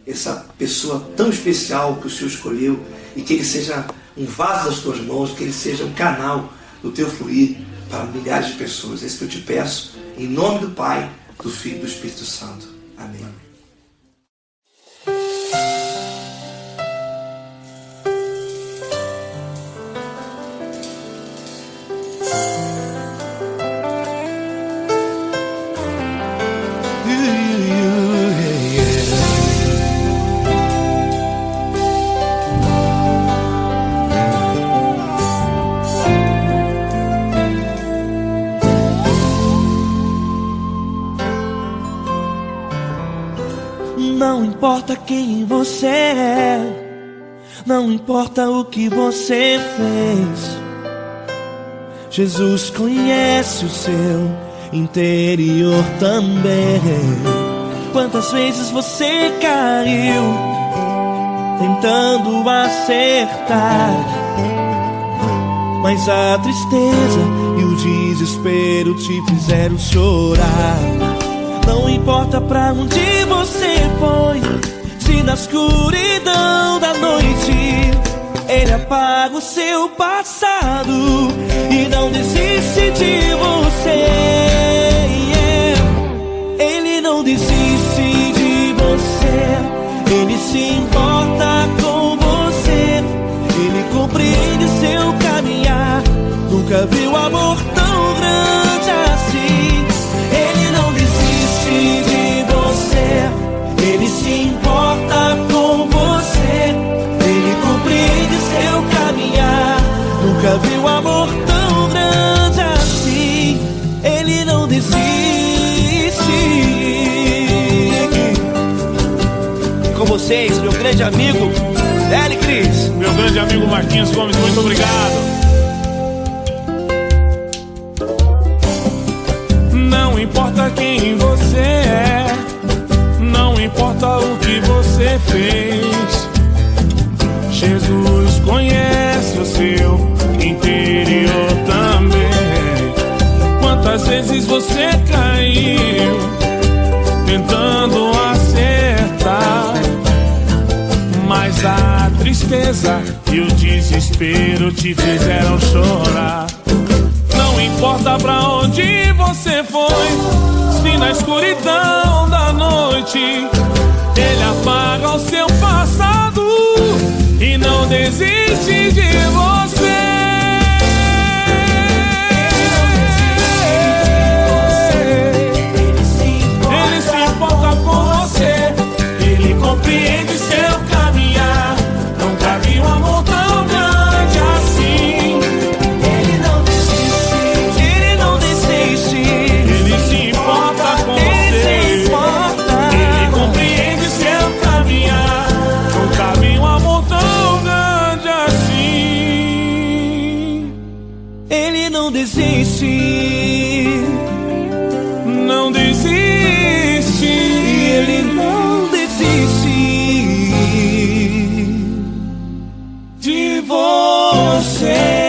essa pessoa tão especial que o Senhor escolheu, e que ele seja um vaso das tuas mãos, que ele seja um canal do teu fluir para milhares de pessoas. É isso que eu te peço, em nome do Pai, do Filho e do Espírito Santo. Amém. Não importa quem você é, não importa o que você fez, Jesus conhece o seu interior também. Quantas vezes você caiu tentando acertar, mas a tristeza e o desespero te fizeram chorar. Não importa pra onde você foi, se na escuridão da noite Ele apaga o seu passado e não desiste de você. Ele não desiste de você, Ele se importa com você, Ele compreende seu caminhar. Nunca viu amor tão grande assim. Ele não desiste de você, Ele se importa com você, Ele compreende seu caminhar. Nunca viu amor tão grande assim. Ele não desiste. Com vocês, meu grande amigo L. Cris. Meu grande amigo Marquinhos Gomes, muito obrigado. Não importa quem você é, não importa o que você fez, Jesus conhece o seu interior também. Quantas vezes você caiu tentando acertar, mas a tristeza e o desespero te fizeram chorar. Não importa pra onde você foi, se na escuridão da noite Ele apaga o seu passado e não desiste de você. Ele se importa com você, Ele compreende seu caminhar. Nunca vi um amor tão grande assim. Ele não desiste, Ele não desiste, Ele se importa com Ele se você, importa. Ele compreende seu caminhar. Nunca vi um amor tão grande assim. Ele não desiste, Não desiste. Ele não desiste De você.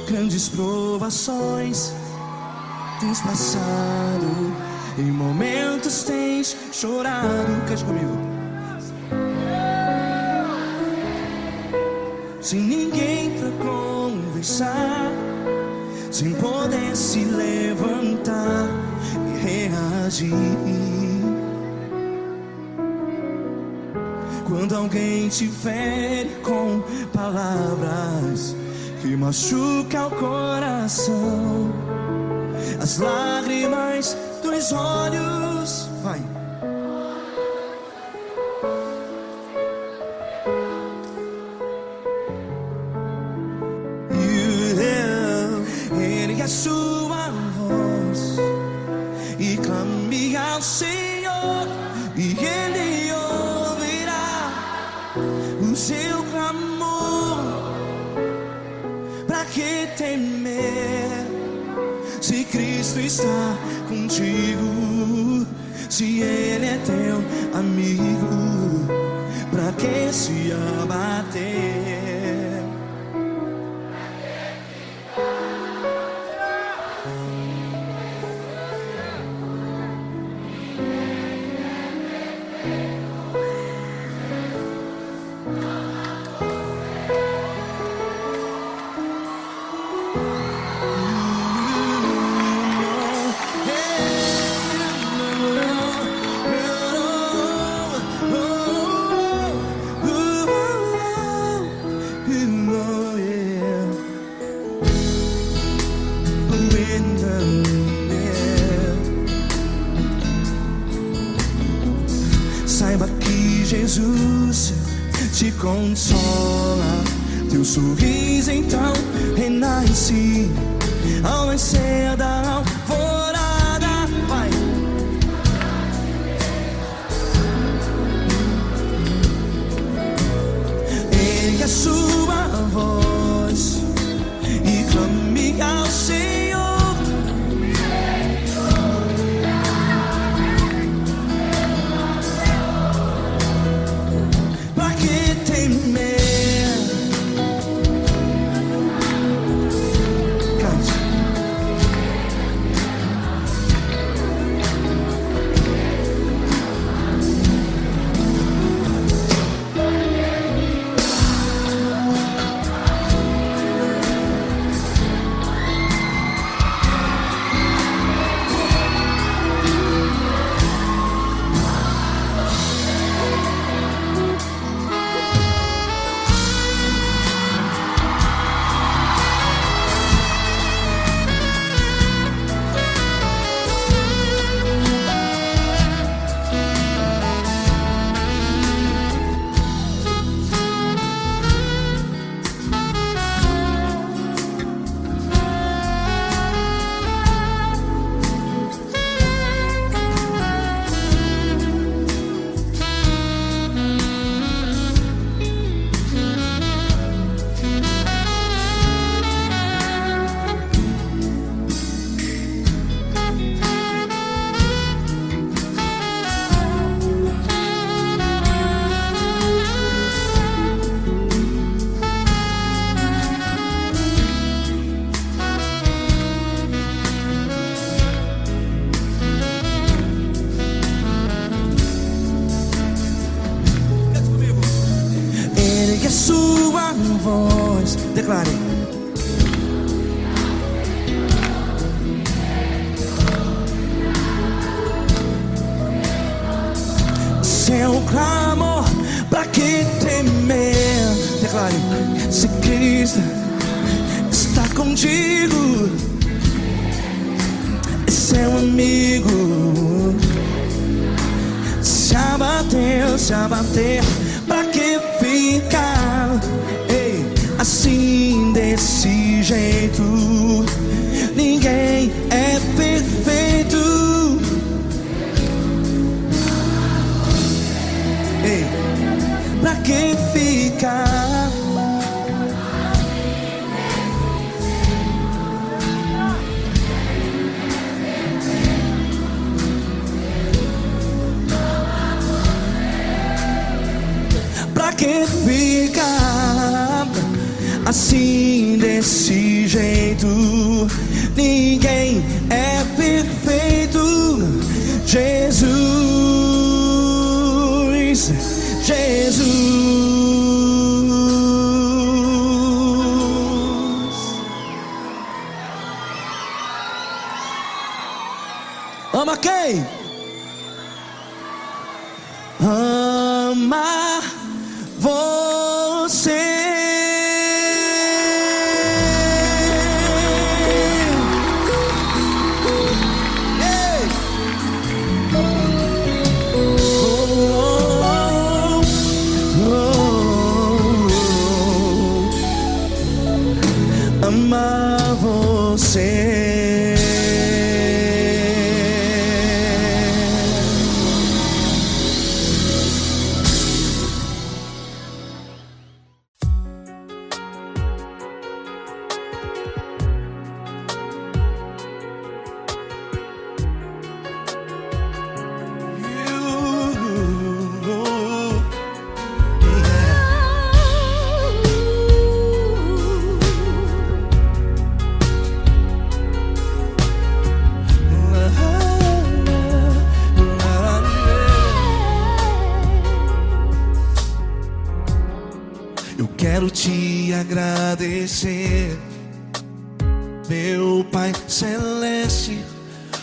Grandes provações tens passado, em momentos tens chorado. Cante comigo. Sem ninguém pra conversar, sem poder se levantar e reagir. Quando alguém te fere com palavras que machucam o coração, as lágrimas dos olhos, vai. Ergue a sua voz e clame ao Senhor, e Ele ouvirá o seu clamor. Pra que temer, se Cristo está contigo? Se Ele é teu amigo, pra que se abater? Saiba que Jesus te consola, teu sorriso então renasce ao nascer da alvorada. Vai. Ergue a sua voz e clame ao Senhor. Pra que temer? Ergue a sua voz, declare. Seu clamor, pra que temer? Declare. Se Cristo está contigo, é seu amigo. Se abater, pra que ficar assim desse jeito? Ninguém é perfeito. Pra que ficar? Pra que ficar assim desse jeito? Ninguém é perfeito. Jesus, Jesus. Ama quem? Ama quero te agradecer, meu Pai Celeste,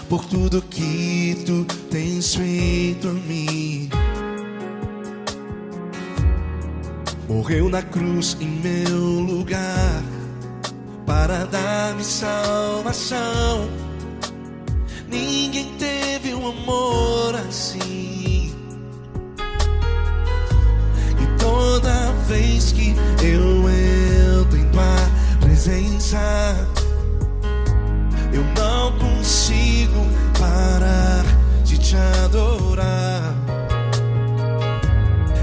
por tudo que tu tens feito a mim. Morreu na cruz em meu lugar para dar-me salvação. Ninguém teve um amor assim. E toda vez que eu entro em tua presença, eu não consigo parar de te adorar.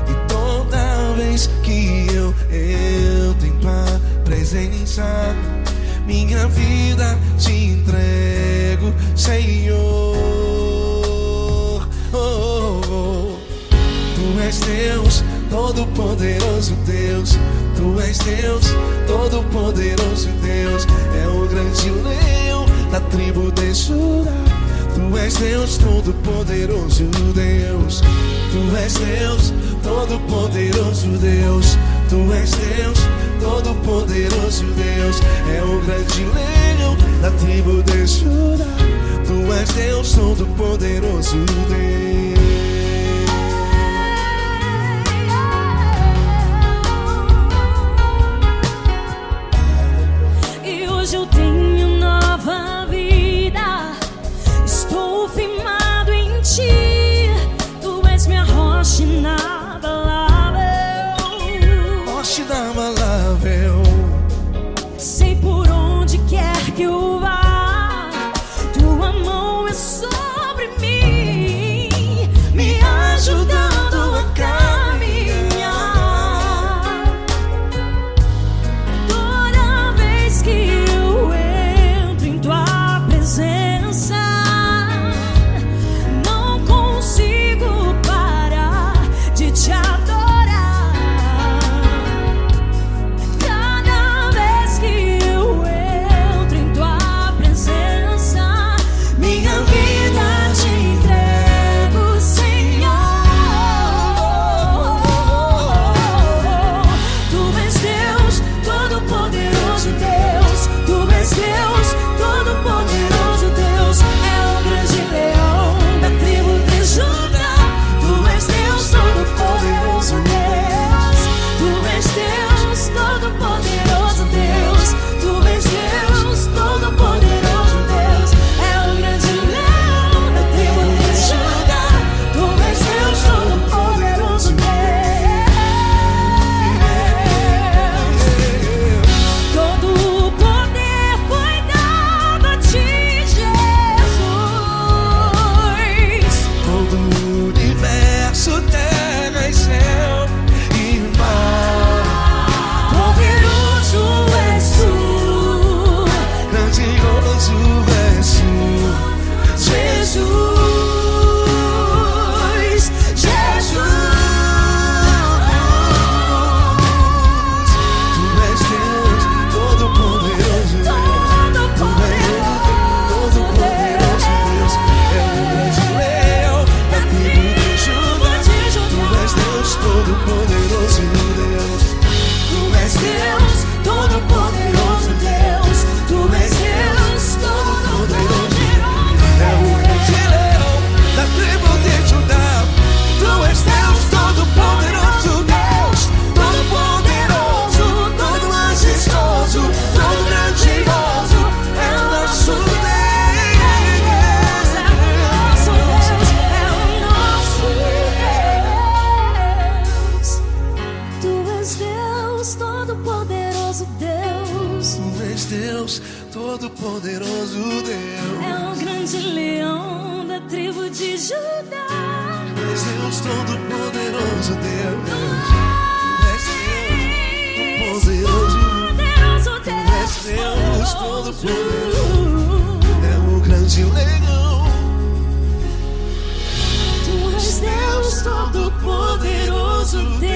E toda vez que eu entro em tua presença, minha vida te entrego, Senhor. Oh, oh, oh. Tu és Deus, Todo-Poderoso Deus. Tu és Deus, Todo-Poderoso Deus. É o grande leão da tribo de Judá. Tu és Deus, Todo-Poderoso Deus. Tu és Deus, Todo-Poderoso Deus. Tu és Deus, Todo-Poderoso Deus. É o grande leão da tribo de Judá. Tu és Deus, Todo-Poderoso Deus. E hoje eu tenho nova vida, estou firmado em ti. Tu és minha rocha inabalável, Rocha inabalável. sei por onde quer que eu vá, tua mão é sobre mim, me ajudando a caminhar. Toda vez que eu entro em tua presença, não consigo parar de te adorar. Cada vez que eu entro em tua presença, minha vida te entrego, Senhor. Tu és Deus, Todo-Poderoso Deus. Tu és Deus, Todo-Poderoso Deus. É o grande leão da tribo de Judá. Tu és Deus, Todo-Poderoso Deus. Tu és Deus, Todo-Poderoso Deus. Tu és Deus, Todo-Poderoso Deus. É o grande leão da tribo de Judá. Tu és Deus, Todo-Poderoso Deus. Todo o poder foi dado a ti, Jesus. Todo o universo, terra e céu e mar. Poderoso és tu, Grandioso és tu, Jesus, Jesus. Tu és Deus, Todo-Poderoso Deus. Tu és Deus, Todo-Poderoso Deus. É o grande leão da tribo de Judá. Tu és Deus, Todo-Poderoso Deus. Tu és Deus, Todo-Poderoso Deus. Tu és Deus, Todo-Poderoso Deus. É o grande leão da tribo de Judá. Tu és Deus, Todo-Poderoso Deus. Todo-Poderoso, todo majestoso, todo grandioso. É o nosso Deus. É o nosso Deus. Tu és Deus, Todo-Poderoso Deus. Tu és Deus, Todo-Poderoso Deus. É o grande leão da tribo de Judá. Tu és Deus, Todo-Poderoso Deus. Tu és Deus, Todo-Poderoso. Poderoso Tu és Deus. Deus, Todo-Poderoso. É o grande leão. Tu és Deus, Todo-Poderoso Deus.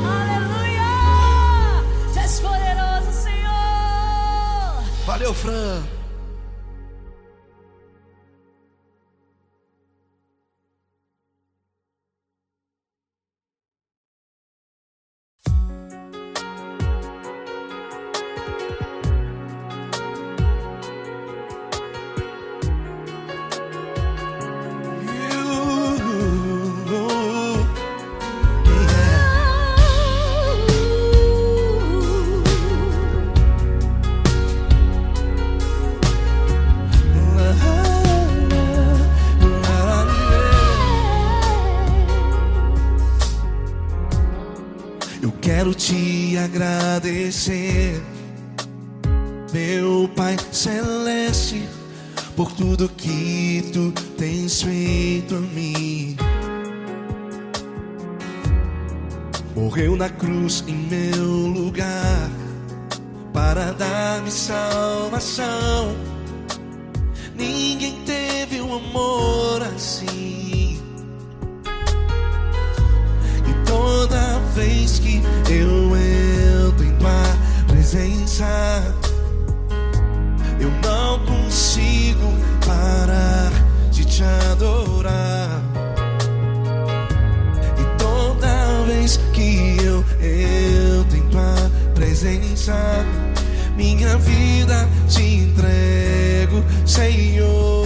Aleluia! Tu és poderoso, Senhor. Valeu, Fran. quero te agradecer, meu Pai Celeste, por tudo que tu tens feito a mim. Morreu na cruz em meu lugar para dar-me salvação. Ninguém teve um amor assim. E toda vez que eu entro em tua presença, eu não consigo parar de te adorar. E toda vez que eu entro em tua presença, minha vida te entrego, Senhor.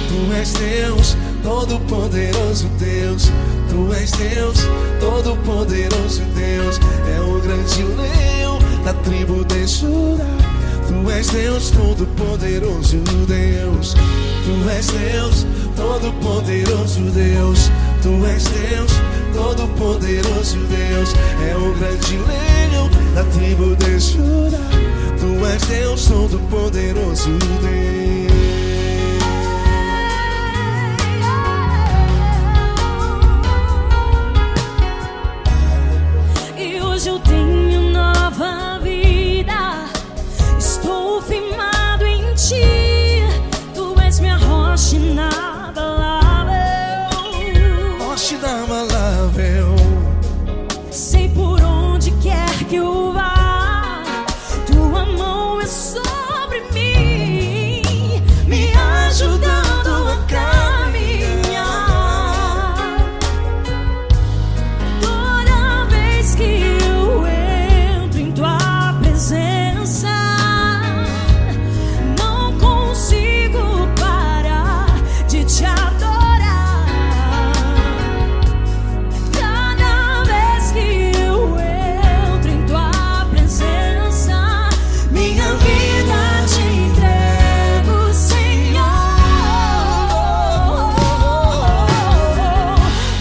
Tu és Deus, Todo-Poderoso Deus. Tu és Deus, Todo-Poderoso Deus. É o grande leão da tribo de Judá. Tu és Deus, Todo-Poderoso Deus. Tu és Deus, Todo-Poderoso Deus. Tu és Deus, Todo-Poderoso Deus. É o grande leão da tribo de Judá. Tu és Deus, Todo-Poderoso Deus. E hoje eu tenho nova vida, estou firmado em ti. Tu és minha rocha inabalável, Rocha inabalável. sei por onde quer que eu vá, tua mão é sobre mim, me ajudando a caminhar. Toda vez que eu entro em tua presença, não consigo parar de te adorar. Cada vez que eu entro em tua presença, minha vida te entrego, Senhor.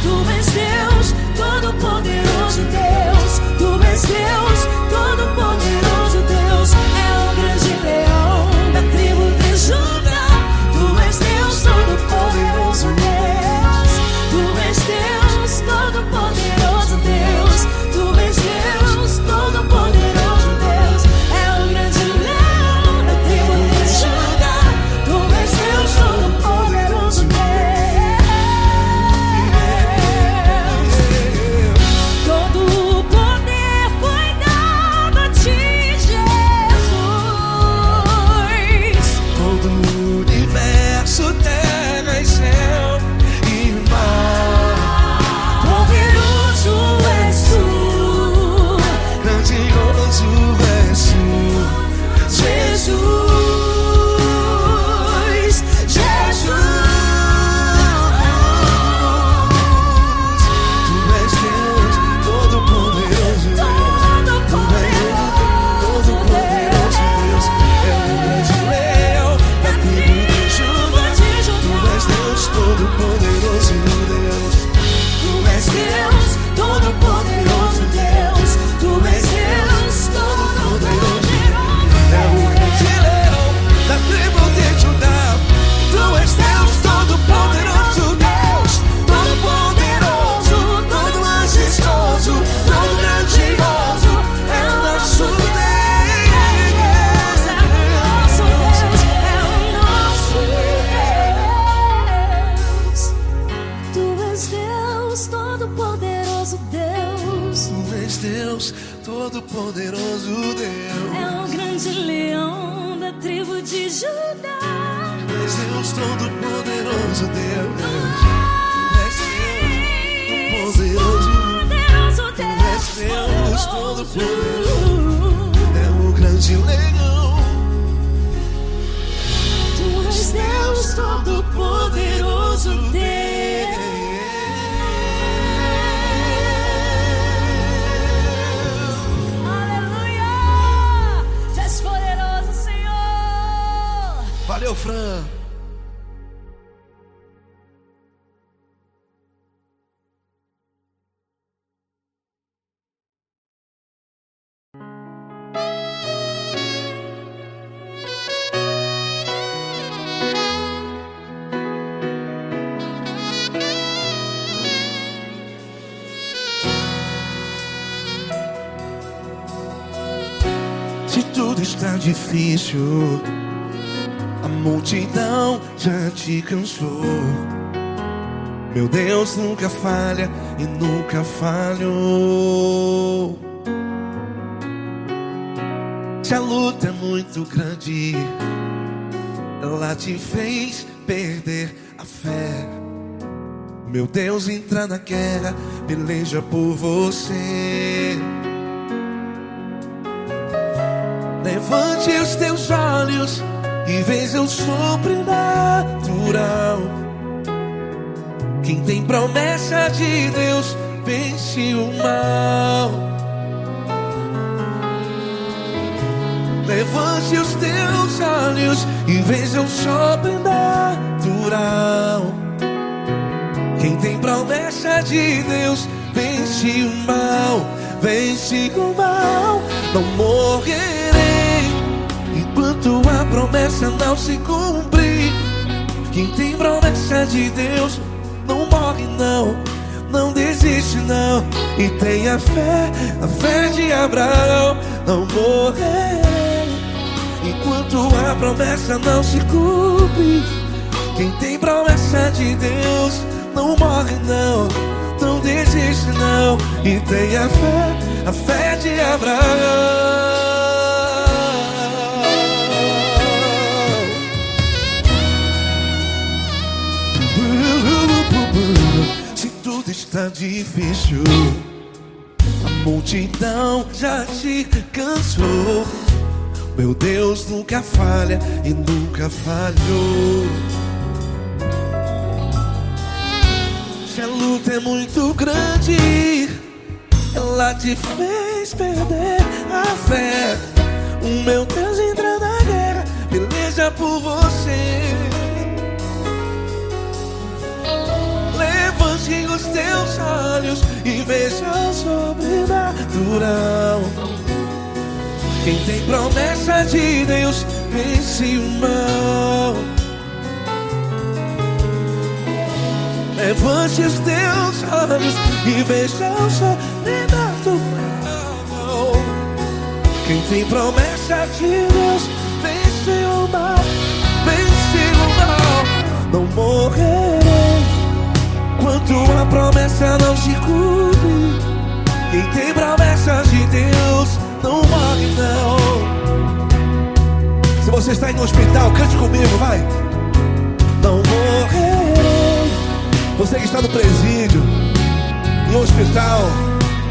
Tu és Deus, Todo-Poderoso Deus. Tu és Deus, Todo-Poderoso Deus. É o grande leão da tribo de Judá. Tu és Deus, Todo-Poderoso Deus. Tu és Deus, Todo-Poderoso Deus. Tu és Deus, Todo-Poderoso Deus. É o grande leão da tribo de Judá. Tu és Deus, Todo-Poderoso Deus. Todo o poder foi dado a ti, Jesus. Todo o universo, terra e céu e mar. Poderoso és tu, Grandioso és tu, Jesus, Jesus. Tu és Deus, Todo-Poderoso Deus. Tu és Todo-Poderoso Deus. É o grande leão da tribo de Judá. Tu és Deus, Todo-Poderoso Deus. Tu és Deus, Todo-Poderoso Deus. Tu és Deus, Todo-Poderoso. É o grande leão da tribo de Judá. Tu és Deus, Todo-Poderoso Deus. Todo-Poderoso, todo majestoso, todo grandioso. É o nosso Deus. É o nosso Deus. Tu és Deus, Todo-Poderoso Deus. Tu és Deus, Todo-Poderoso Deus. É o grande leão da tribo de Judá. Tu és Deus, Todo-Poderoso Deus. Tu és Deus, Todo-Poderoso. Poderoso Tu és Deus. Deus, Todo-Poderoso. É o grande leão. Tu és Deus, Todo-Poderoso Deus. Aleluia! Tu és poderoso, Senhor. Valeu, Fran. Se tudo está difícil, a multidão já te cansou. Meu Deus nunca falha e nunca falhou. Se a luta é muito grande, ela te fez perder a fé. Meu Deus entra na guerra, peleja por você. Levante os teus olhos e veja o sobrenatural. Quem tem promessa de Deus vence o mal. Levante os teus olhos e veja o sobrenatural. Quem tem promessa de Deus vence o mal. Vence o mal. Não morrerei enquanto a promessa não se cumprir. Quem tem promessa de Deus não morre não, não desiste não. E tenha fé, a fé de Abraão. Não morrerei enquanto a promessa não se cumpre. Quem tem promessa de Deus não morre não, não desiste não. E tenha fé, a fé de Abraão. Se tudo está difícil, a multidão já te cansou. Meu Deus nunca falha e nunca falhou. Se a luta é muito grande, ela te fez perder a fé. O meu Deus entra na guerra, peleja por você. Levante os teus olhos e veja o sobrenatural. Quem tem promessa de Deus vence o mal. Levante os teus olhos e veja o sobrenatural. Quem tem promessa de Deus vence o mal. Vence o mal. Não morrerei enquanto a promessa não se cumpre. Quem tem promessas de Deus não morre não. Se você está aí no hospital, cante comigo, vai. Não morrerei. Você que está no presídio, em um hospital,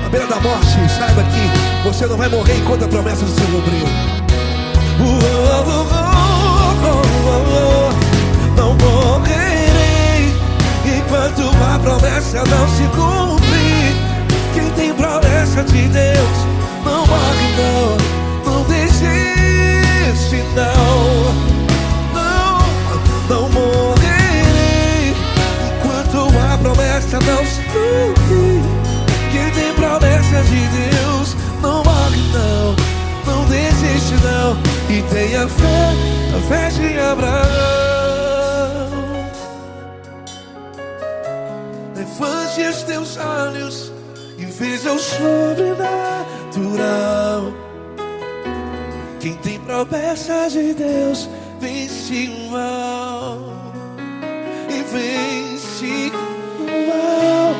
à beira da morte, saiba que você não vai morrer enquanto a promessa não se cumprir. Não morrerei enquanto a promessa não se cumprir. Quem tem promessa de Deus não morre não, não desiste não. Não morrerei enquanto a promessa não se cumprir. Quem tem promessa de Deus não morre não, não desiste não. E tenha fé, a fé de Abraão. Levante os teus olhos e veja o sobrenatural. Quem tem promessa de Deus vence o mal. E vence o mal.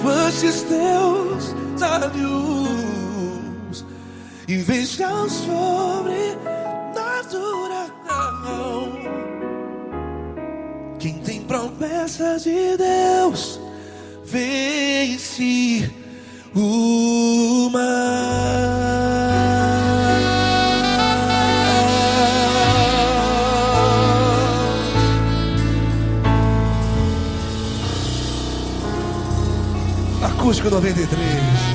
Levante os teus olhos e veja o sobrenatural. Quem tem promessa de Deus vence o mal. Acústico 93.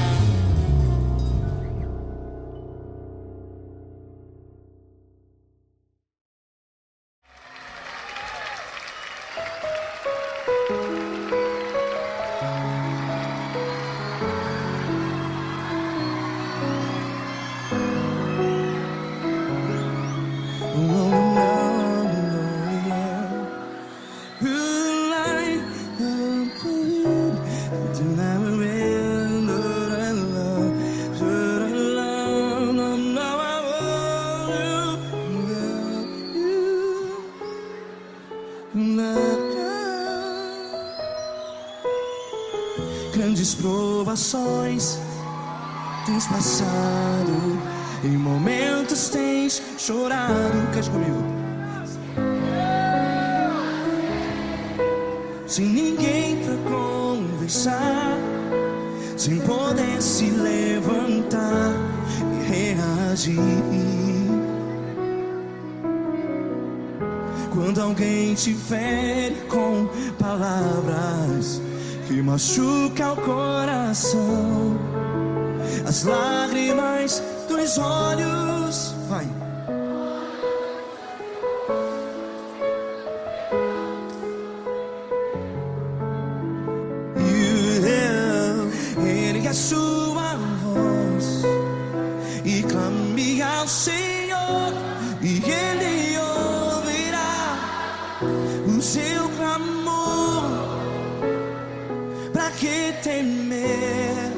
Do not remember grandes provações tens passado, em momentos tens chorado. Cante comigo. Sem ninguém pra conversar, sem poder se levantar e reagir. Quando alguém te fere com palavras que machucam o coração, as lágrimas dos olhos, vai. Ergue a sua voz e clame ao Senhor, e Ele ouvirá o seu clamor. Pra que temer,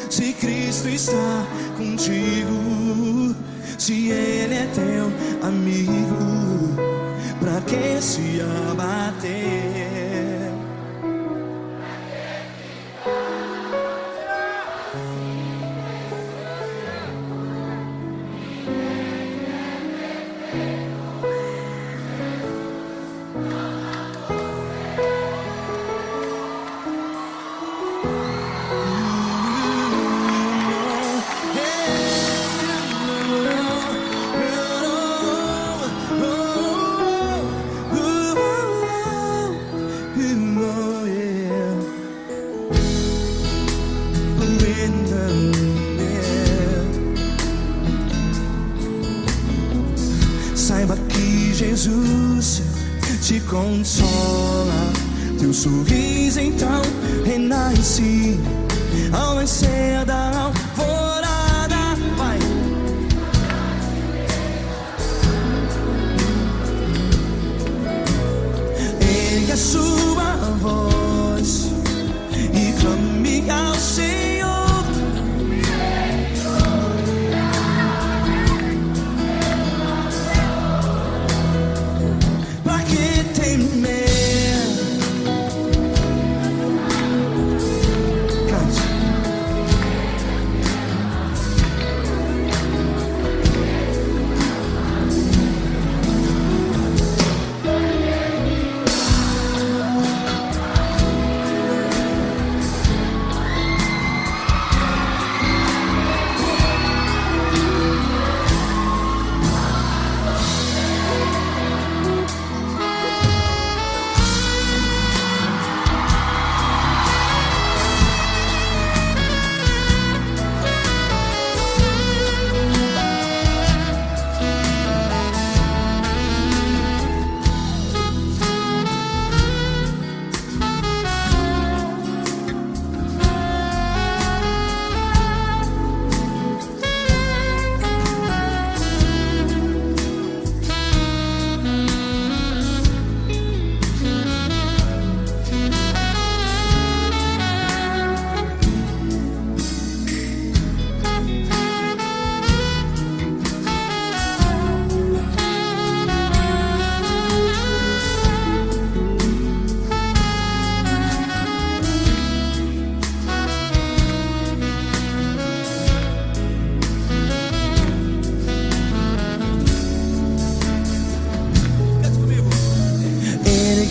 se Cristo está contigo? Se Ele é teu amigo, pra que se abater? Saiba que Jesus te consola, teu sorriso então renasce ao nascer da alvorada. Vai. Ergue a sua voz e clame ao Senhor.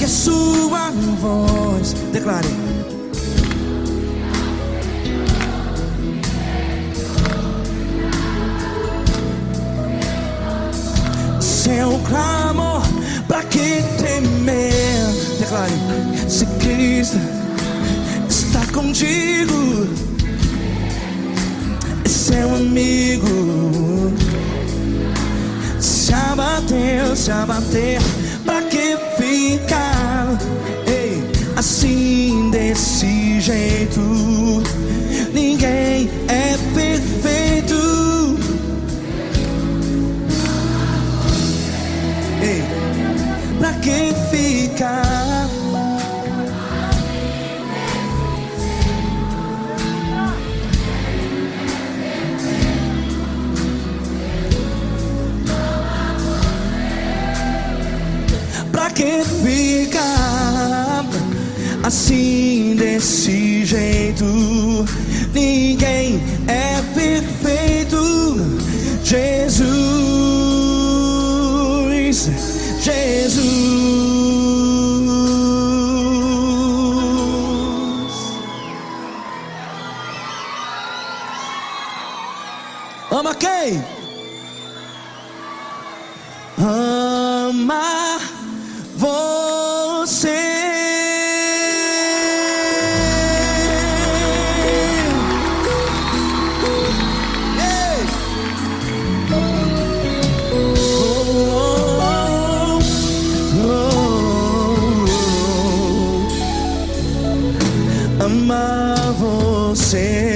Sua voz, declare. Seu clamor, pra que temer? Declare. Se Cristo está contigo, é seu amigo. Se abater, pra que ficar, ei, assim desse jeito? Ninguém é perfeito. Ei, pra que ficar? Pra que ficar assim desse jeito. Ninguém é perfeito. Jesus, Jesus. Ama quem? Ama você. Ei! Ama você.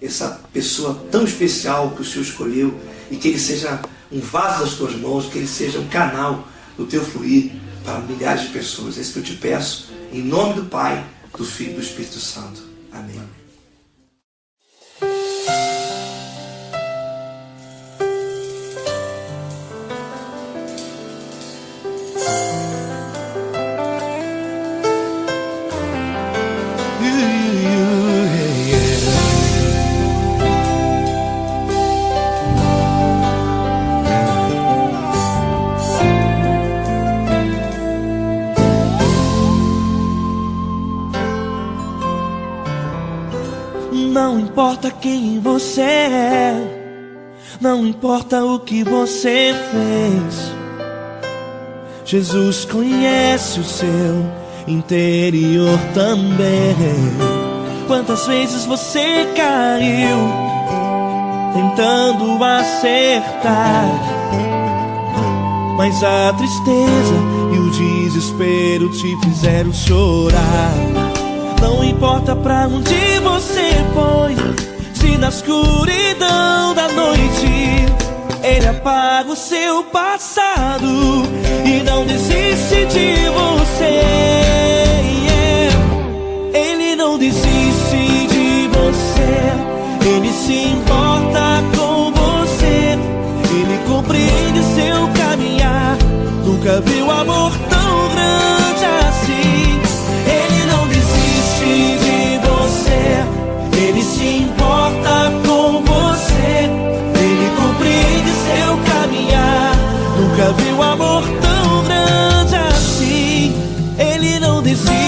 Essa pessoa tão especial que o Senhor escolheu, e que ele seja um vaso das tuas mãos, que ele seja um canal do teu fluir para milhares de pessoas. É isso que eu te peço, em nome do Pai, do Filho e do Espírito Santo. Amém. Não importa quem você é, não importa o que você fez, Jesus conhece o seu interior também. Quantas vezes você caiu tentando acertar, mas a tristeza e o desespero te fizeram chorar. Não importa pra onde você foi, se na escuridão da noite Ele apaga o seu passado e não desiste de você. Ele não desiste de você, Ele se importa com você, Ele compreende seu caminhar. Nunca viu amor tão grande assim. Ele não desiste de você, Ele se importa com você, Ele compreende seu caminhar. Nunca viu amor tão grande assim. Ele não desiste.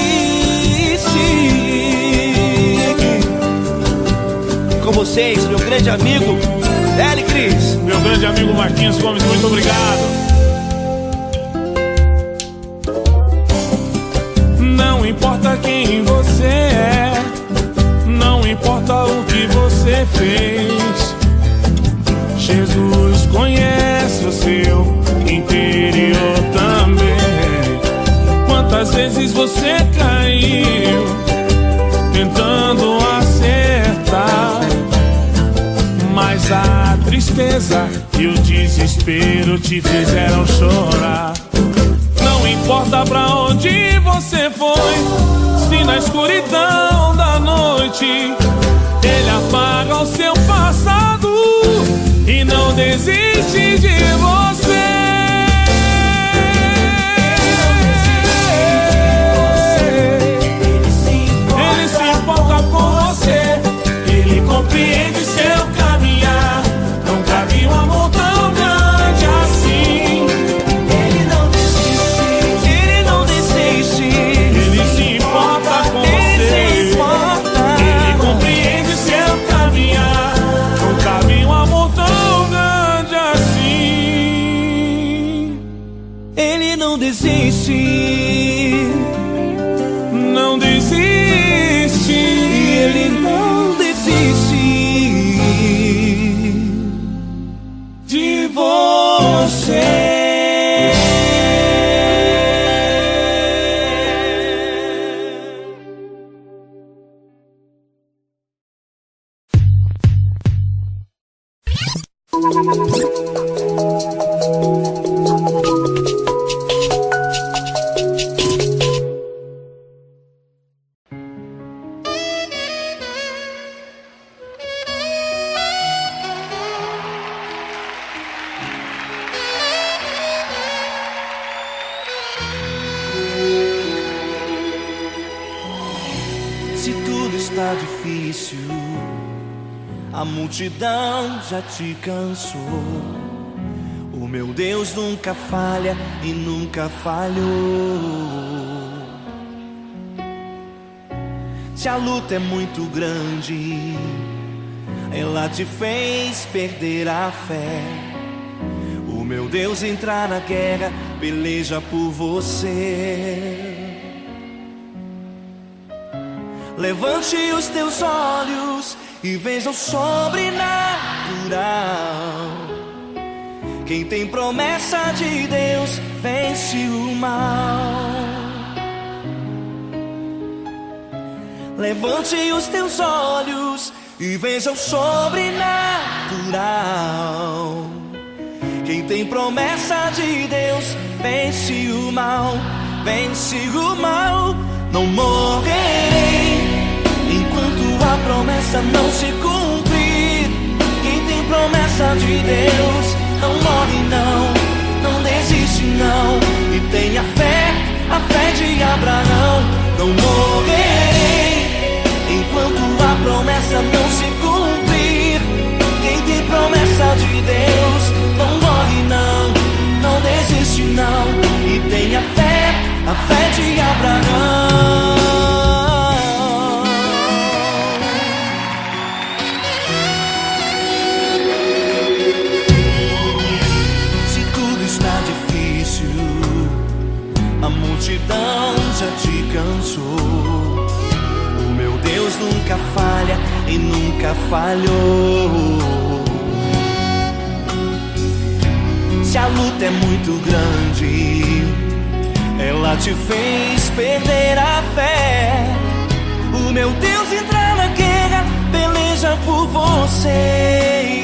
Com vocês, meu grande amigo Eli Cris. Meu grande amigo Marquinhos Gomes, muito obrigado. Não importa quem você é, não importa o que você fez, Jesus conhece o seu interior também. Quantas vezes você caiu tentando acertar, mas a tristeza e o desespero te fizeram chorar. Não importa pra onde você foi, se na escuridão da noite Ele apaga o seu passado e não desiste de você. Ele se importa com você, Ele compreende seu caminhar. Nunca vi um amor tão grande assim. Ele não desiste, Ele não desiste. Ele se importa com você, Ele compreende seu caminhar. Nunca vi um amor tão grande assim. Ele não desiste, não desiste. Ele não desiste de você. difícil, a multidão já te cansou. O meu Deus nunca falha e nunca falhou. Se a luta é muito grande, ela te fez perder a fé. O meu Deus entrar na guerra, peleja por você. Levante os teus olhos e veja o sobrenatural. Quem tem promessa de Deus vence o mal. Levante os teus olhos e veja o sobrenatural. Quem tem promessa de Deus vence o mal, vence o mal. Não morrerei enquanto a promessa não se cumprir. Quem tem promessa de Deus não morre não, não desiste não. E tenha fé, a fé de Abraão. Não morrerei enquanto a promessa não se cumprir. Quem tem promessa de Deus não morre não, não desiste não. E tenha fé, a fé de Abraão. Se tudo está difícil, a multidão já te cansou. O meu Deus nunca falha e nunca falhou. Se a luta é muito grande, ela te fez perder a fé. O meu Deus entrar na guerra, peleja por você.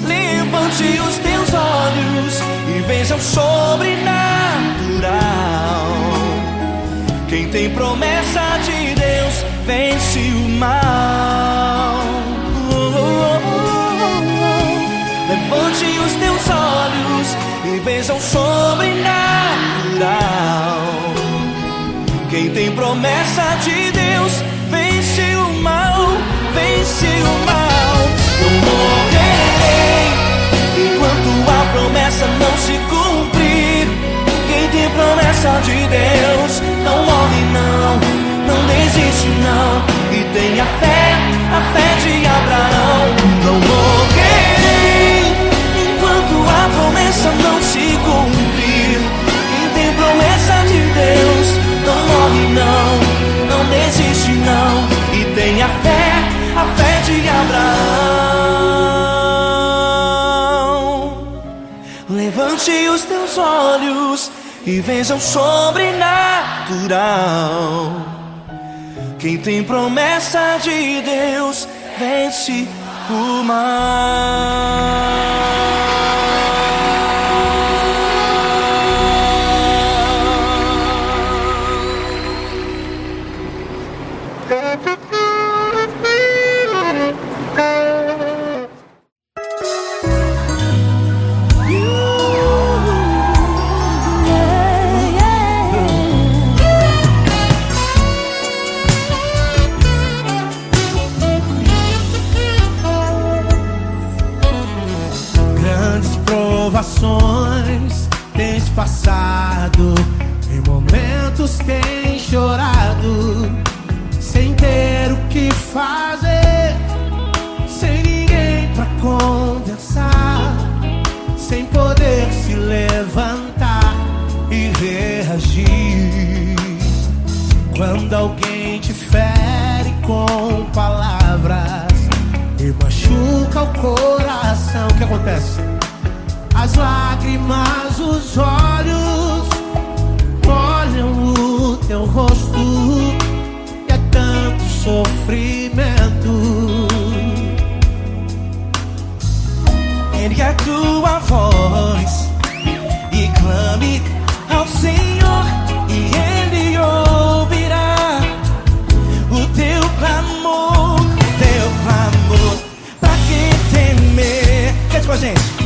Levante os teus olhos e veja o sobrenatural. Quem tem promessa de Deus vence o mal. Levante os teus olhos e veja o sobrenatural. Quem tem promessa de Deus vence o mal, vence o mal. Não morrerei enquanto a promessa não se cumprir. Quem tem promessa de Deus não morre não, não desiste não. E tenha fé, a fé de Abraão. Não morrerei enquanto a promessa não se cumprir. Quem tem promessa de Deus não morre não, não desiste não. E tenha fé, a fé de Abraão. Levante os teus olhos e veja o sobrenatural. Quem tem promessa de Deus vence o mal. Tens passado, em momentos tens chorado, sem ter o que fazer, sem ninguém pra conversar, sem poder se levantar e reagir. Quando alguém te fere com palavras e machuca o coração, o que acontece? As lágrimas, os olhos molham o teu rosto, e é tanto sofrimento. Ergue a tua voz e clame ao Senhor, e Ele ouvirá o teu clamor, pra que temer? Cante com a gente.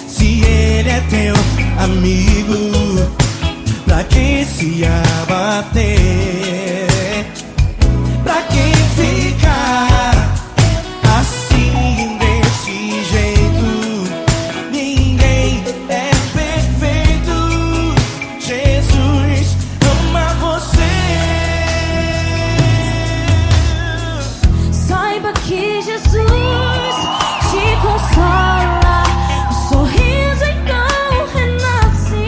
Se Ele é teu amigo, pra que se abater? Pra quem ficar assim desse jeito? Ninguém é perfeito. Jesus ama você. Saiba que Jesus te consola. O sorriso então renasce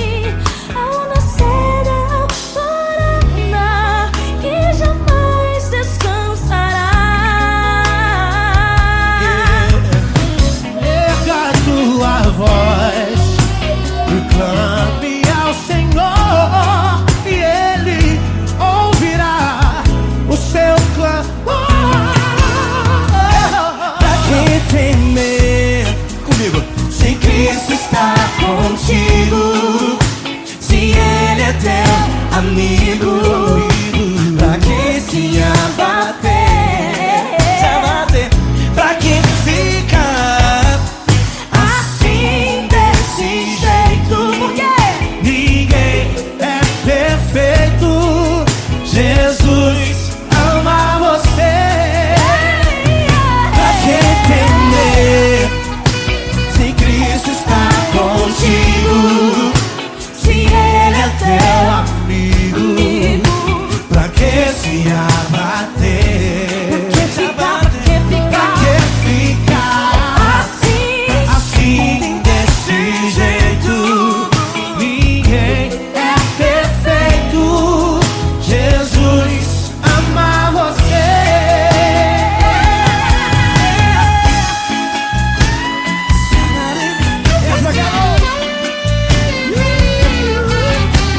ao nascer da alvorada, que jamais descansará. Erga a tua voz e clame ao Senhor, e Ele ouvirá o seu clamor. Pra que temer? Comigo. Se Cristo está contigo, se Ele é teu amigo, pra que se abater? Se abater. Pra que ficar assim desse jeito? Porque Ninguém é perfeito. Jesus ama você. pra que temer? Se Cristo está contigo, se Ele é teu Amigo, pra que se abater? Pra que Pra ficar que ficar assim? assim desse jeito? Ninguém é perfeito. Jesus ama você. Essa garota.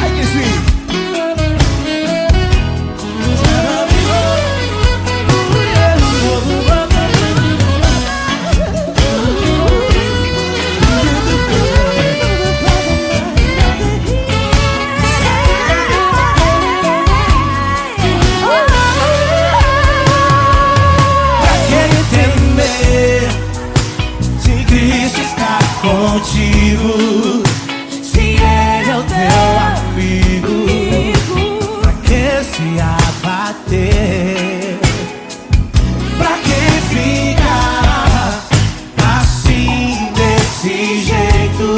Ai, que sim. Pra que temer? Se Cristo está contigo, se Ele é o teu Amigo, pra que se abater? pra que ficar assim desse jeito?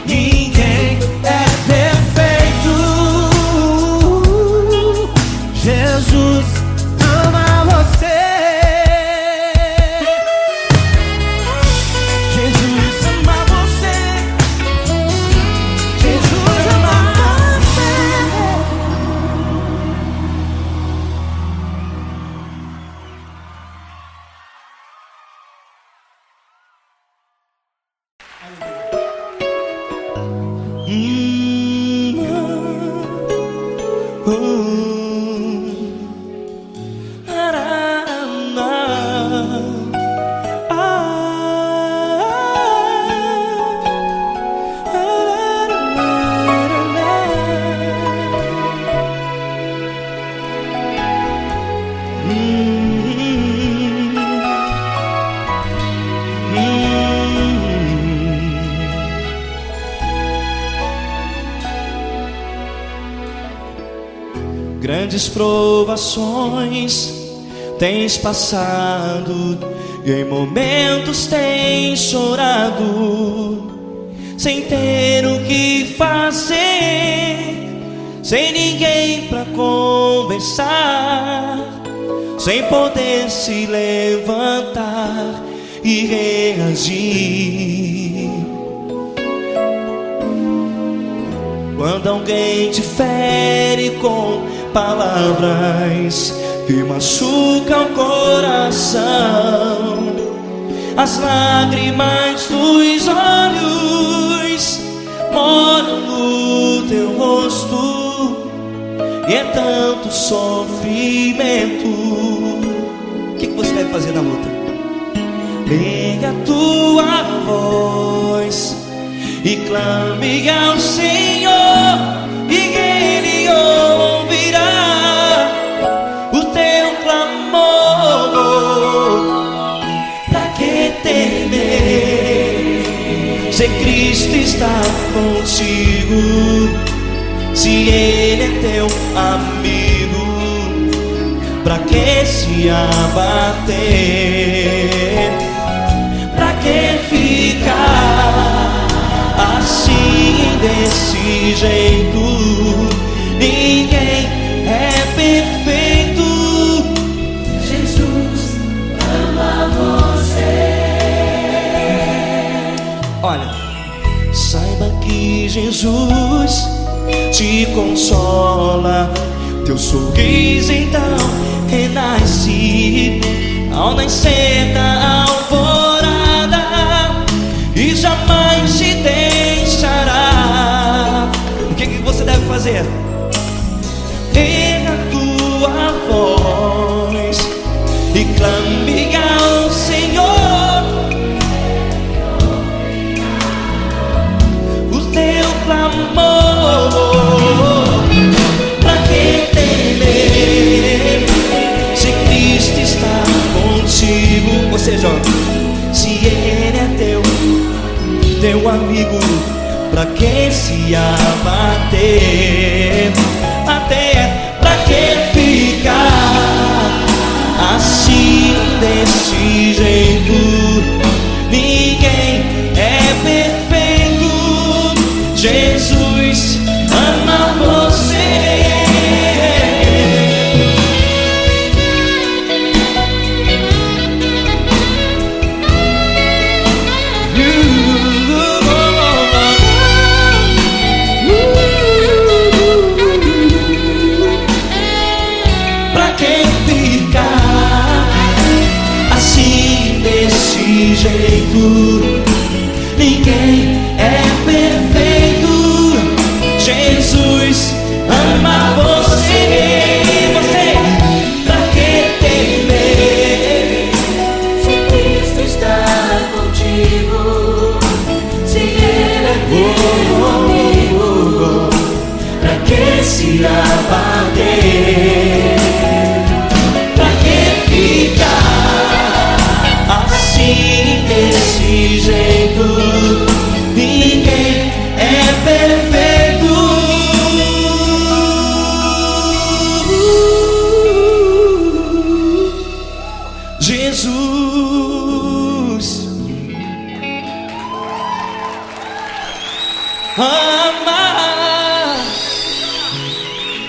Ninguém é perfeito. Jesus ama você. Jesus ama você. Jesus ama você. Grandes provações tens passado, e em momentos tens chorado, sem ter o que fazer, sem ninguém pra conversar, sem poder se levantar e reagir. Quando alguém te fere com palavras que machucam o coração, as lágrimas dos olhos moram no teu rosto, e é tanto sofrimento. O que você deve fazer na luta? Pega a tua voz e clame ao Senhor, e Ele ouvirá o teu clamor. Pra que temer, se Cristo está contigo, Se ele é teu amigo, pra que se abater? Pra que ficar assim desse jeito? Ninguém é perfeito. Jesus ama você. Olha, saiba que Jesus te consola. Teu sorriso então renasce ao nascer da alvorada e jamais te deixará. O que você deve fazer? Erga a tua voz e clame ao Senhor. O teu clamor, pra que temer se Cristo está contigo? Ou seja, se Ele é teu amigo, pra que se abater? Até pra que ficar assim desse jeito? Ninguém é perfeito. Jesus ama você. Pra que ficar assim desse jeito? Ninguém é perfeito. Jesus ama você. Pra que temer Se Cristo está contigo, se Ele é teu amigo, pra que se abater? Pra que ficar assim desse jeito? Ninguém é perfeito. Jesus ama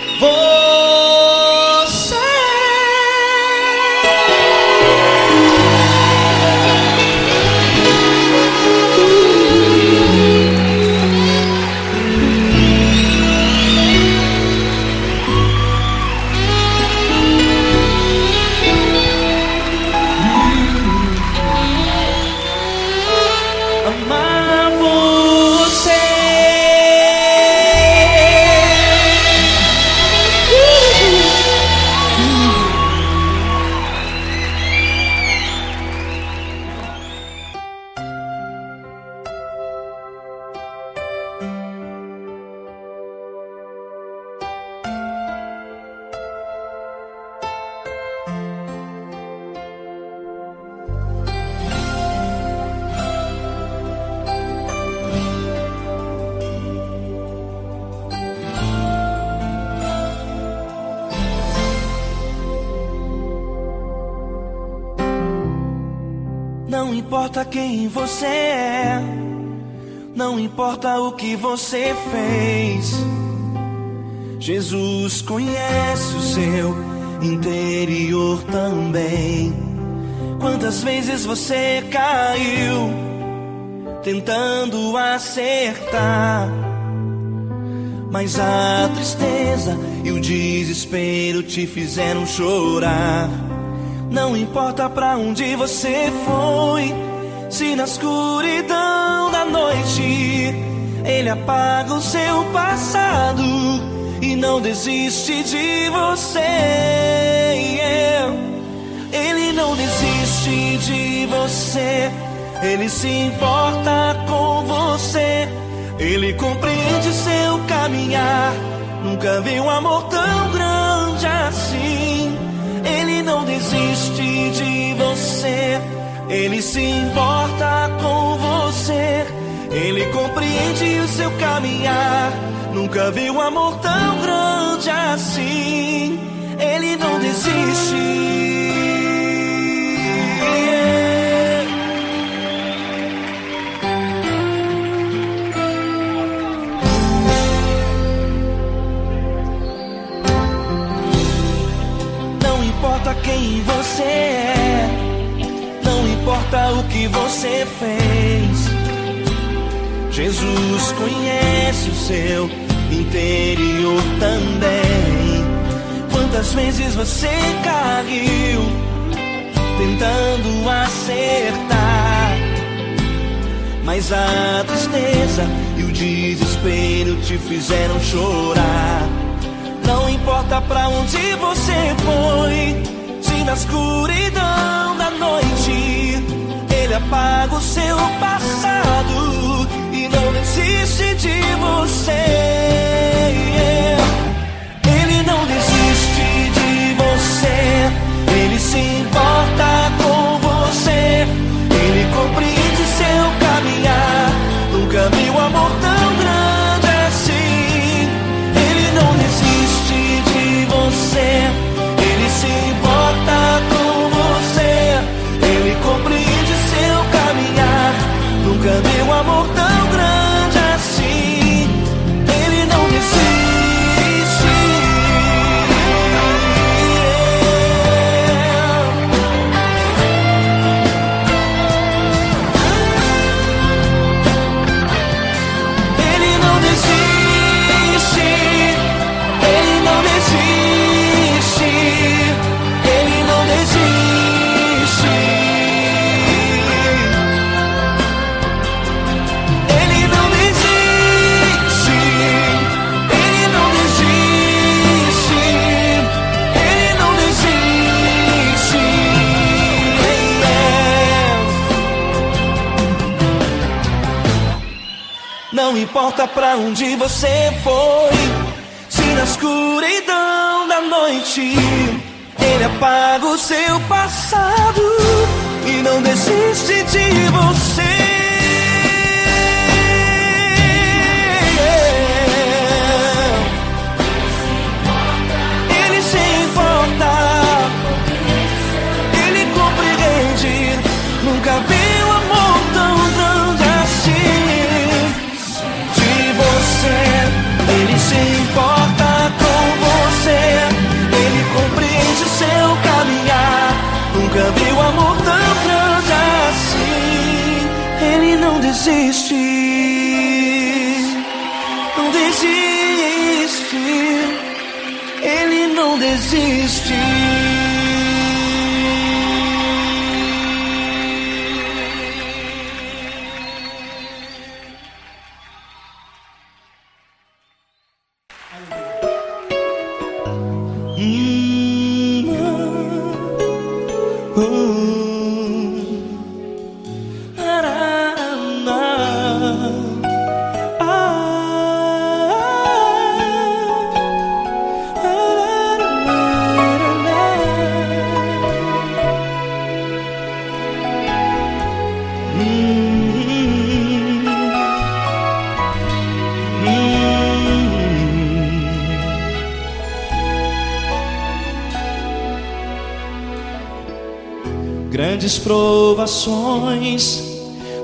você. Amar você. Não importa quem você é, não importa o que você fez, Jesus conhece o seu interior também. Quantas vezes você caiu tentando acertar, mas a tristeza e o desespero te fizeram chorar. Não importa pra onde você foi, se na escuridão da noite Ele apaga o seu passado e não desiste de você. Ele não desiste de você, Ele se importa com você. Ele compreende seu caminhar, nunca vi um amor tão grande assim. Ele não desiste de você, Ele se importa com você. Ele compreende o seu caminhar. Nunca vi um amor tão grande assim. Ele não desiste. Não importa quem você é, não importa o que você fez, Jesus conhece o seu interior também. Quantas vezes você caiu tentando acertar, mas a tristeza e o desespero te fizeram chorar. Não importa pra onde você foi, se na escuridão da noite Ele apaga o seu passado e não desiste de você. Ele não desiste de você, Ele se importa com você. Ele compreende seu caminhar. Nunca vi um amor tão grande assim. Ele não desiste de você, Ele se importa com você. Ele compreende seu caminhar. Nunca vi um amor tão grande assim. Ele não desiste. Ele não desiste. Ele não desiste. Ele não desiste. Ele não desiste. Ele não desiste. Ele não desiste. Não importa pra onde você foi, se na escuridão da noite Ele apaga o seu passado e não desiste de você. Ele se importa, Ele compreende. Nunca vi um amor tão grande assim. De você, Ele se importa com você. Ele compreende o seu caminhar. Nunca vi um amor tão grande assim. Ele não desiste. Não desiste. Ele não desiste. Grandes provações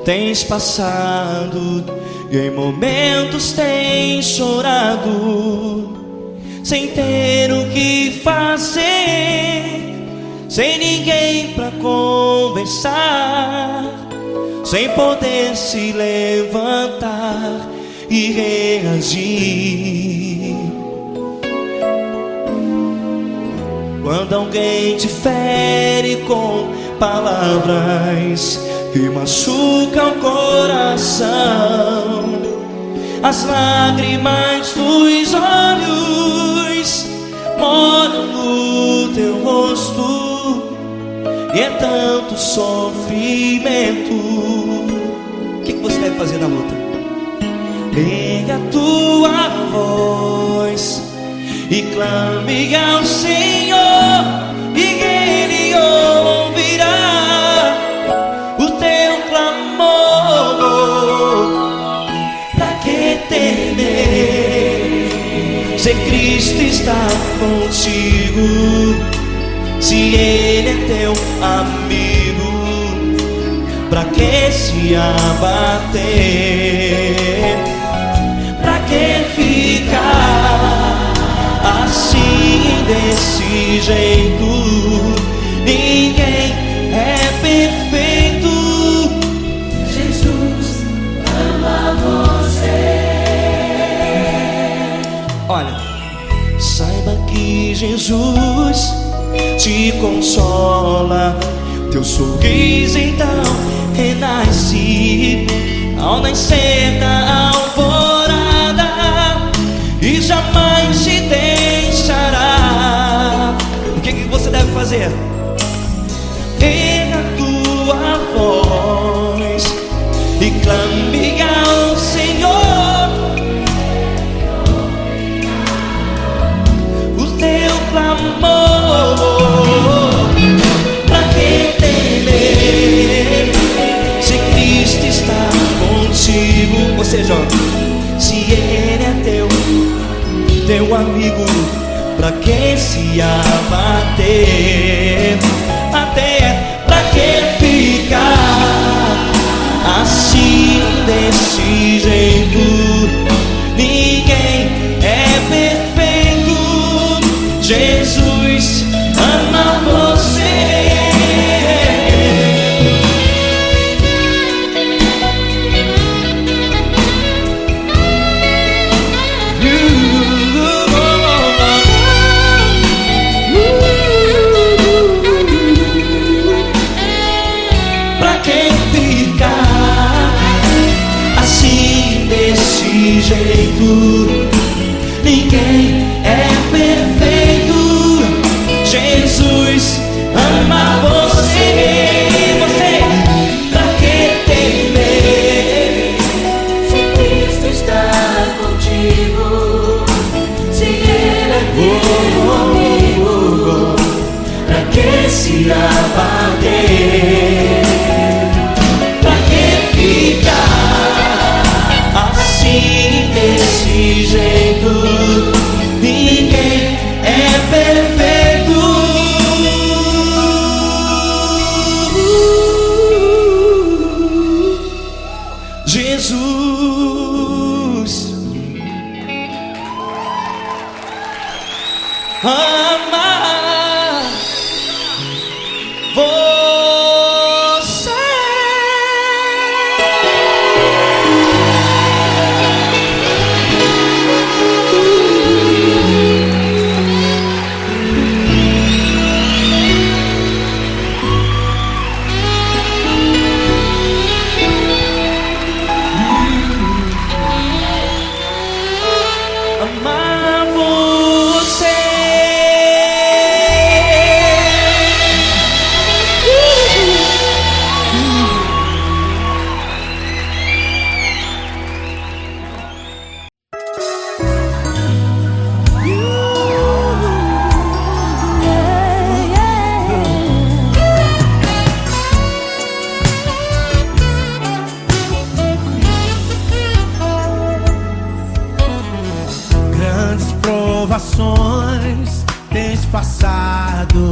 tens passado e em momentos tens chorado, sem ter o que fazer, sem ninguém pra conversar, sem poder se levantar e reagir. Quando alguém te fere com palavras que machucam o coração, as lágrimas dos olhos molham no teu rosto e é tanto sofrimento. O que você deve fazer na luta? Erga a tua voz e clame ao Senhor, e Ele ouvirá o teu clamor. está contigo, se Ele é teu amigo, pra que se abater? Pra que ficar assim desse jeito? Ninguém é perfeito. Jesus ama você. Olha, saiba que Jesus te consola, teu sorriso então renasce ao nascer da alvorada e jamais te deixará. O que você deve fazer? Erga a tua voz e clame ao Senhor o teu clamor. Pra que temer se Cristo está contigo? Ou seja, se Ele é teu amigo, pra que se abater? Até pra que ficar assim desse jeito? Ninguém é perfeito. Jesus ama você. Pra que ficar assim desse jeito? Ninguém é perfeito. Jesus ama você. Pra que temer Se Cristo está contigo, se Ele é teu amigo, pra que se abater? Pra que ficar assim desse jeito? Ninguém é perfeito. Jesus ama você. Amar você. Grandes provações tens passado,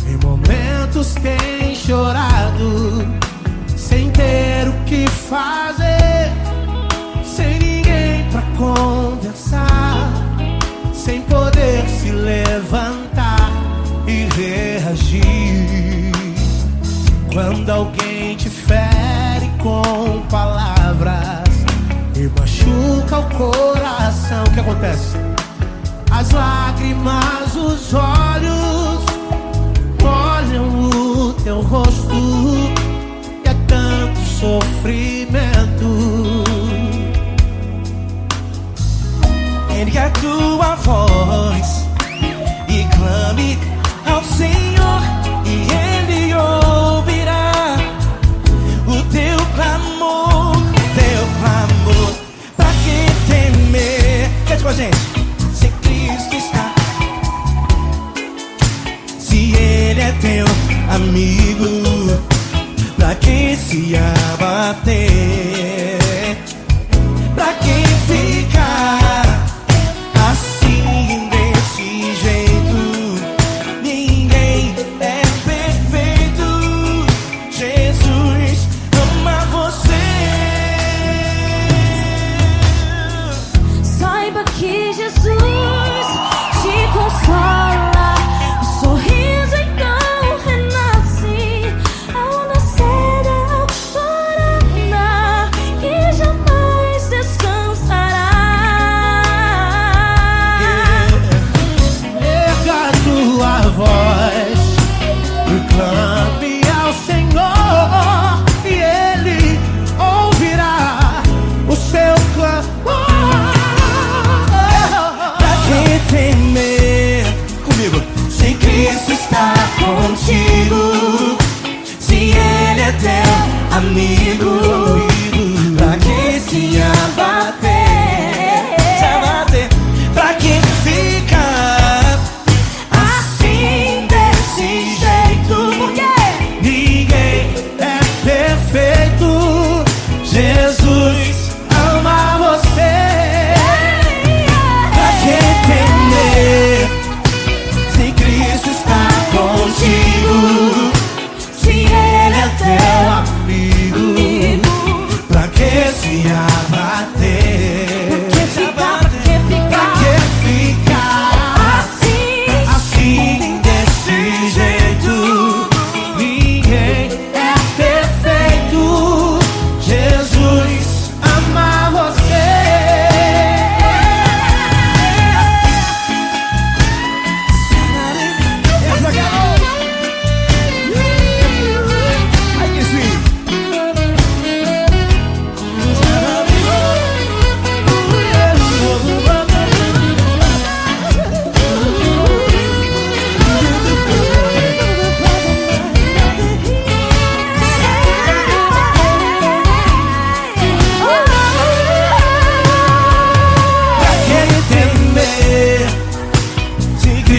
em momentos tens chorado, sem ter o que fazer, sem ninguém pra conversar, sem poder se levantar e reagir. Quando alguém te fere com palavras e machuca o coração, o que acontece? As lágrimas, os olhos molham o teu rosto e é tanto sofrimento. Ergue a tua voz e clame ao Senhor e Ele ouvirá o teu clamor, teu clamor. Pra que temer? Cante com a gente. Se Cristo está, se Ele é teu amigo, pra que se abater? Pra que ficar assim desse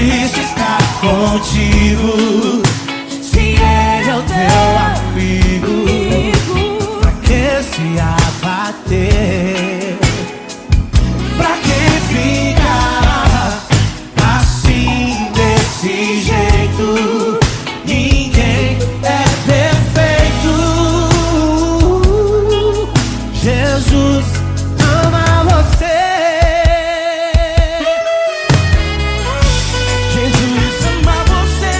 difícil estar contigo. Se ele é o teu amigo, pra que se abater? Pra que ficar assim, desse jeito? Ninguém é perfeito. Jesus ama você. Jesus ama você.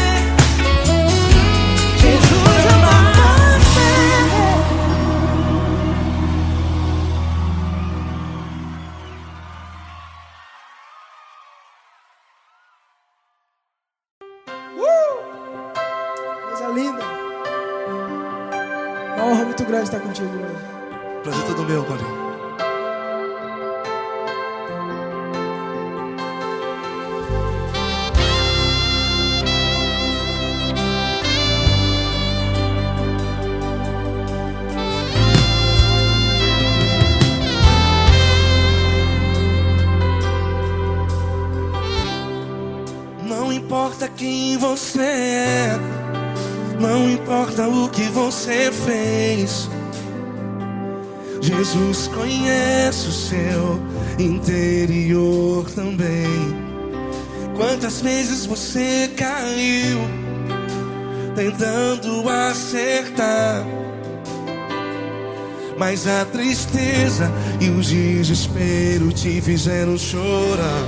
Jesus ama você. Coisa linda. Uma honra muito grande estar contigo hoje. Prazer todo meu, Paulinho. Não importa quem você é, não importa o que você fez, Jesus conhece o seu interior também. Quantas vezes você caiu tentando acertar, mas a tristeza e o desespero te fizeram chorar.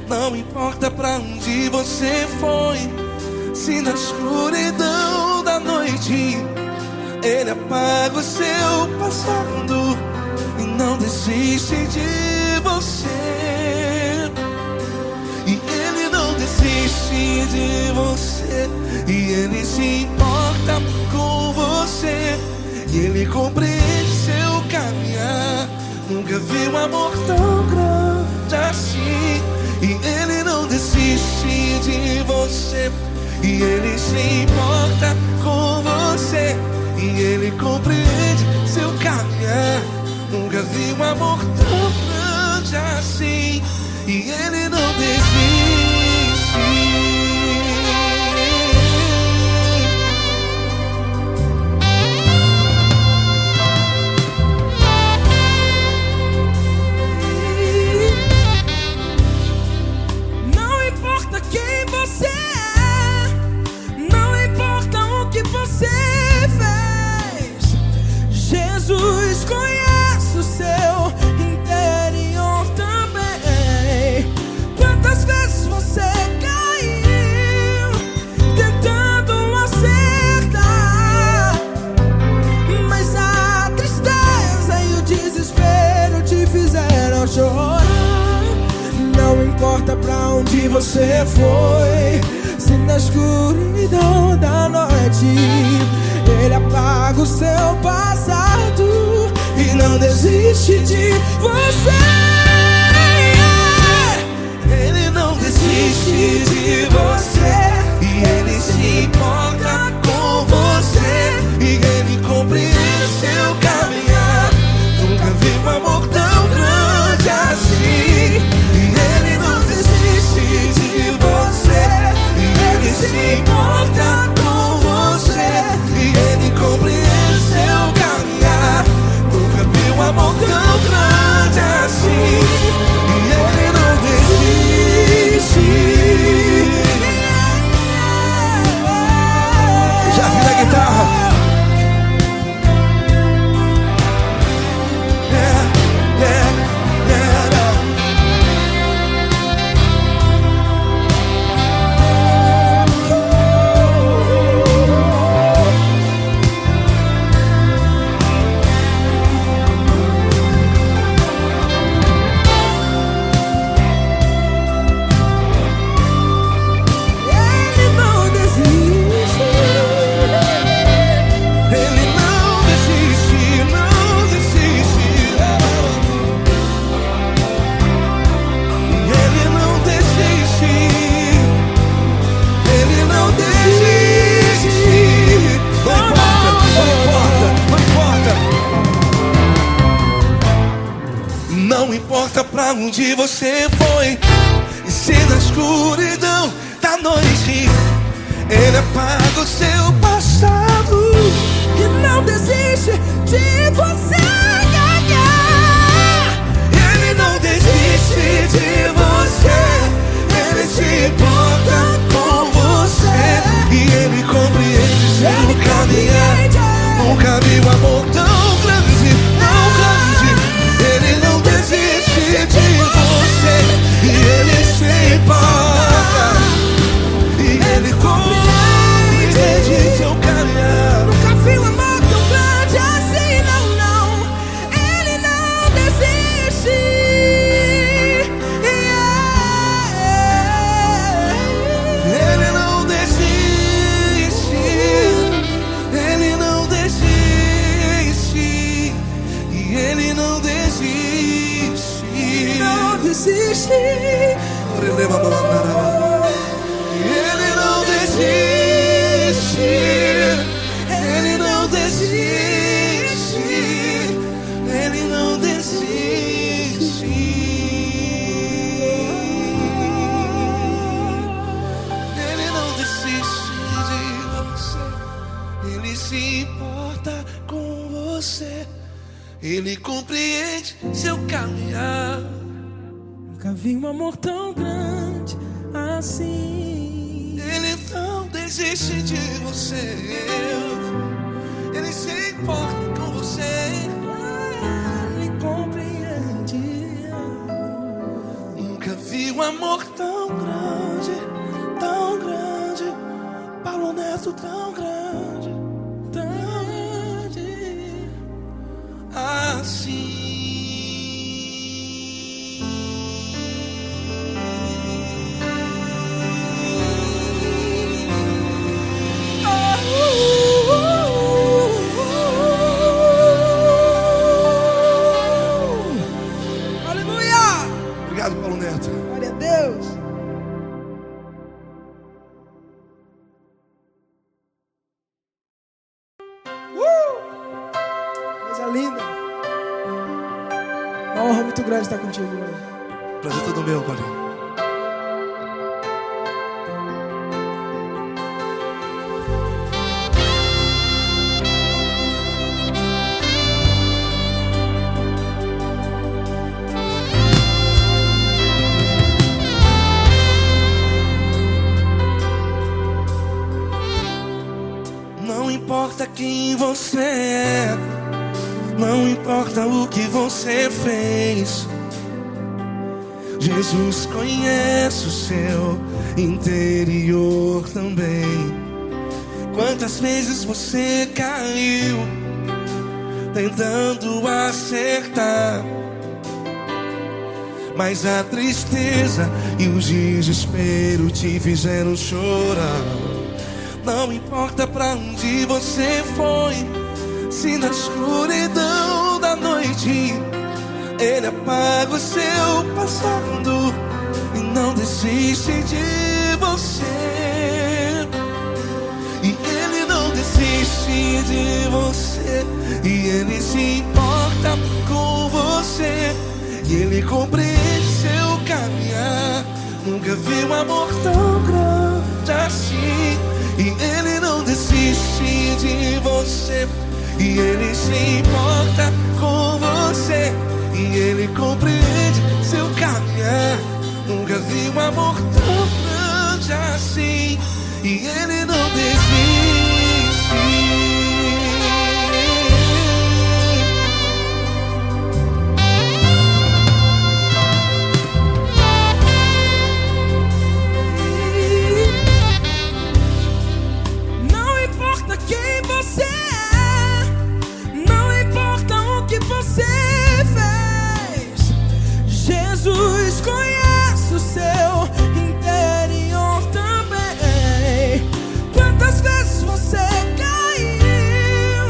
Não importa pra onde você foi, se na escuridão da noite Ele apaga o seu passado e não desiste de você. E Ele não desiste de você, e Ele se importa com você, e Ele compreende seu caminhar. Nunca vi um amor tão grande assim. E Ele não desiste de você, e Ele se importa com você, e Ele compreende seu caminhar. Nunca vi um amor tão grande assim. E Ele não desiste. Quem você é, não importa o que você fez, Jesus conhece o seu interior também. Quantas vezes você caiu tentando acertar, mas a tristeza e o desespero te fizeram chorar. Não importa pra onde você foi, se na escuridão da noite Ele apaga o seu passado e não desiste de você. Ele não desiste de você, e Ele se importa com você, e Ele compreende seu caminhar. Nunca vi um amor tão grande assim. Ele não desiste de você, e Ele se importa com você, e Ele compreende seu caminhar. Nunca vi um amor tão grande assim. E Ele não desiste. Já vi na guitarra. Não importa pra onde você foi, e se na escuridão Ele apaga o seu passado e não desiste de você. Ele não desiste de você. Ele se importa com você e ele compreende seu caminhar. Nunca vi um amor tão grande, tão grande. Ele não desiste de você e ele se importa. E ele compreende seu caminhar. Nunca vi um amor tão grande assim, não, não. Ele não desiste. Ele não desiste. Ele não desiste. E ele não desiste. Não desiste. Ele não desiste. Ele não desiste. Ele não desiste. Ele não desiste de você. Ele se importa com você. Ele compreende seu caminhar. Nunca vi um amor tão grande assim. Ele não desiste de você. Ele se importa com você. Ele compreende. Nunca vi um amor tão grande, tão grande. Paulo Neto tão grande, tão grande assim. Aleluia! Obrigado, Paulo Neto. Glória a Deus. Coisa linda. Uma honra muito grande estar contigo hoje. Prazer todo meu, Paulinho. Não importa quem você é, não importa o que você fez, Jesus conhece o seu interior também. Quantas vezes você caiu tentando acertar, mas a tristeza e o desespero te fizeram chorar. Não importa pra onde você foi, se na escuridão da noite Ele apaga o seu passado e não desiste de você. E Ele não desiste de você, e Ele se importa com você, e Ele compreende seu caminhar. Nunca vi um amor tão grande assim. E Ele não desiste de você, e Ele se importa com você, e Ele compreende seu caminhar. Nunca vi um amor tão grande assim. E Ele não desiste. Jesus conhece o seu interior também. Quantas vezes você caiu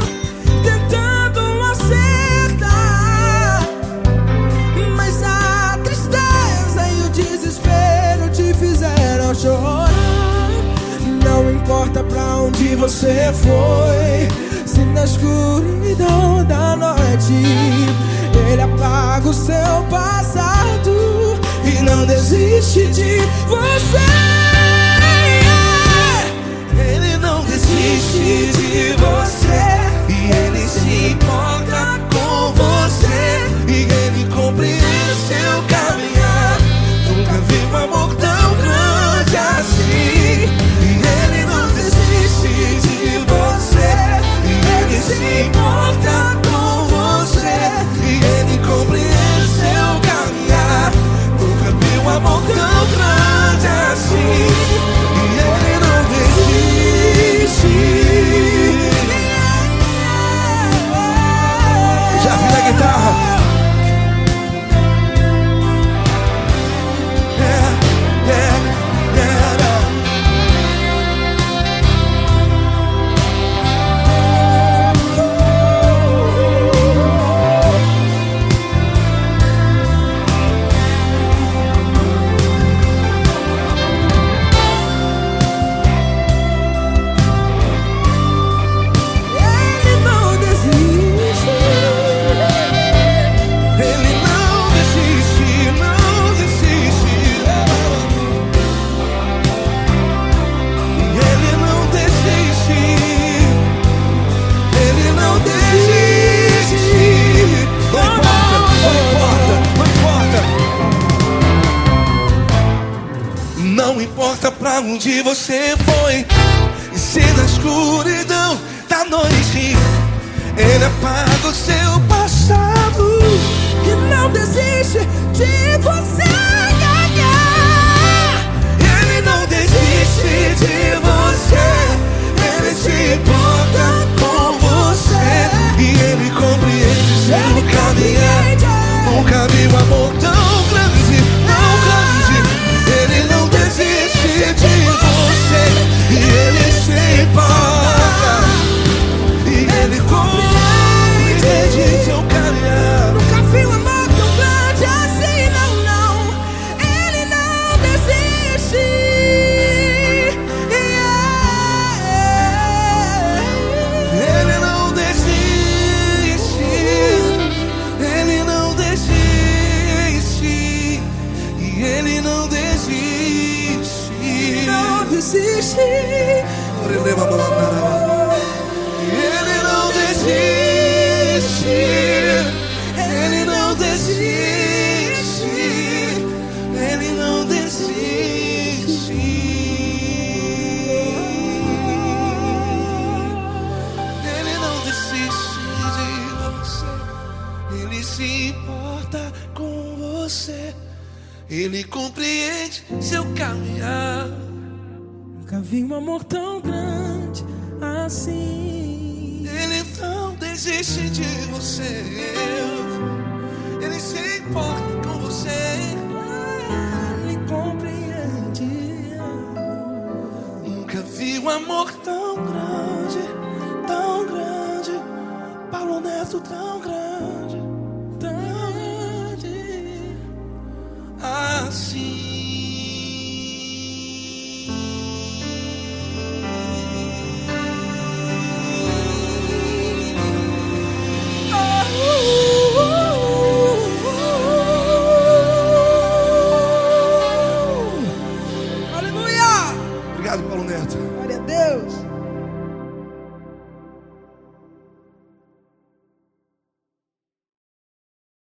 tentando acertar, mas a tristeza e o desespero te fizeram chorar. Não importa pra onde você foi, se na escuridão da noite Ele apaga o seu passado e não desiste de você. importa pra onde você foi, e se na escuridão da noite Ele apaga o seu passado E não desiste de você ganhar. Ele não desiste de você, Ele se importa com você, e Ele compreende seu caminhar. Nunca vi um amor tão grande, tão grande. Ele não desiste de você, e Ele se importa, e Ele compreende seu caminhar. Nunca vi um amor tão grande assim, não, não. Ele não desiste. Ele não desiste, Ele não desiste, e Ele não desiste. Não desiste. Ele não desiste, Ele não desiste, Ele não desiste. Ele não desiste de você, Ele se importa com você, Ele compreende seu caminhar. Nunca vi um amor tão grande assim. Ele não desiste de você, Ele se importa com você, Ele compreende. nunca vi um amor tão grande, tão grande. Paulo Neto tão grande, tão grande assim.